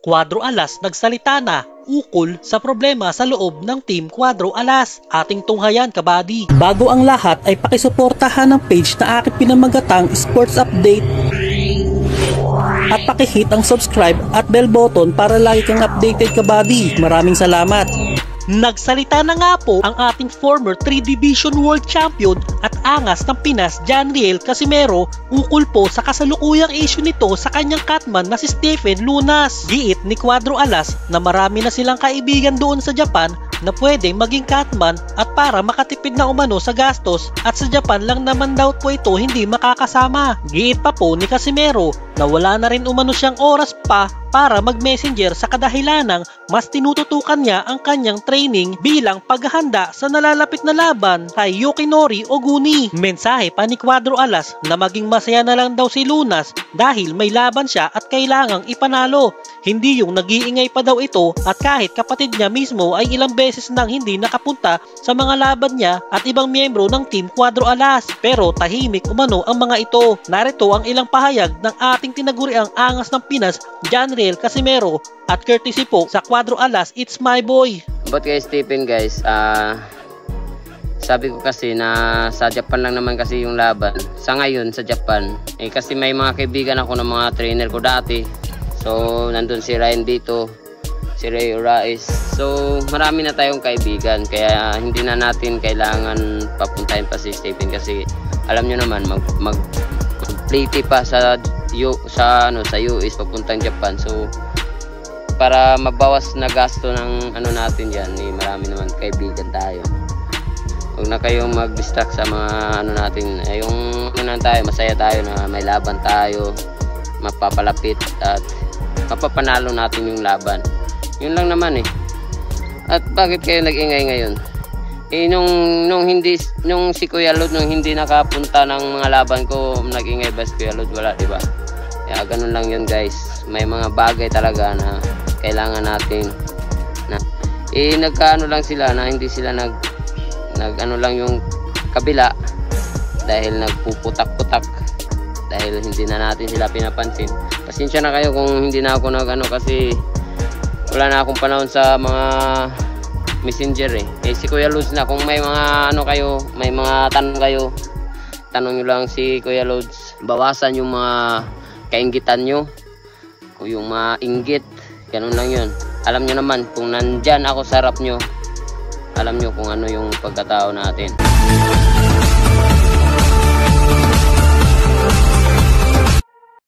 Cuadro Alas nagsalita na ukol sa problema sa loob ng Team Cuadro Alas. Ating tunghayan, kabady. Bago ang lahat ay pakisuportahan ng page na aking pinamagatang Sports Update at pakihit ang subscribe at bell button para lagi kang updated, kabady. Maraming salamat. Nagsalita na nga po ang ating former 3 Division World Champion at angas ng Pinas, Janriel Casimero, ukol po sa kasalukuyang issue nito sa kanyang catman na si Stephen Lunas. Giit ni Cuadro Alas na marami na silang kaibigan doon sa Japan na pwedeng maging catman at para makatipid na umano sa gastos, at sa Japan lang naman daw po ito hindi makakasama. Giit pa po ni Casimero na wala na rin umano siyang oras pa para mag-messenger sa kadahilanang mas tinututukan niya ang kanyang training bilang paghahanda sa nalalapit na laban kay Yukinori Oguni. Mensahe pa ni Cuadro Alas na maging masaya na lang daw si Lunas dahil may laban siya at kailangang ipanalo. Hindi yung nag-iingay pa daw ito, at kahit kapatid niya mismo ay ilang beses nang hindi nakapunta sa mga laban niya at ibang miyembro ng Team Cuadro Alas. Pero tahimik umano ang mga ito. Narito ang ilang pahayag ng ating tinaguriang angas ng Pinas, Janriel Casimero, at courtesy po sa Cuadro Alas, it's my boy. But guys, Stephen guys, sabi ko kasi na sa Japan lang naman kasi yung laban. Sa ngayon sa Japan, kasi may mga kaibigan ako ng mga trainer ko dati. So nandun si Ryan dito, si Ray Orais. So marami na tayong kaibigan, kaya hindi na natin kailangan papuntahin pa si Stephen kasi alam nyo naman mag-play pa sa US papuntang Japan. So para mabawas na gasto ng natin diyan, marami naman kaibigan tayo. Huwag na kayong mag-distract sa mga natin. Yung tayo, masaya tayo na may laban tayo, mapapalapit at mapapanalo natin yung laban. Yun lang naman At bakit kayo nag-ingay ngayon? Nung si Kuya Lod, nung hindi nakapunta ng mga laban ko, nag-ingay ba si Kuya Lod? Wala, diba? Kaya ganun lang yun guys. May mga bagay talaga na kailangan natin na nagkaano lang sila na hindi sila nag lang yung kabila dahil nagpuputak-putak dahil hindi na natin sila pinapansin. Pasensya na kayo kung hindi na ako kasi wala na akong panahon sa mga messenger si Kuya Lods na. Kung may mga may mga tanong kayo, tanong nyo lang si Kuya Lods. Bawasan yung mga kainggitan nyo, yung mga inggit, ganun lang yun. Alam nyo naman kung nandyan ako sa harap nyo, alam nyo kung ano yung pagkatao natin.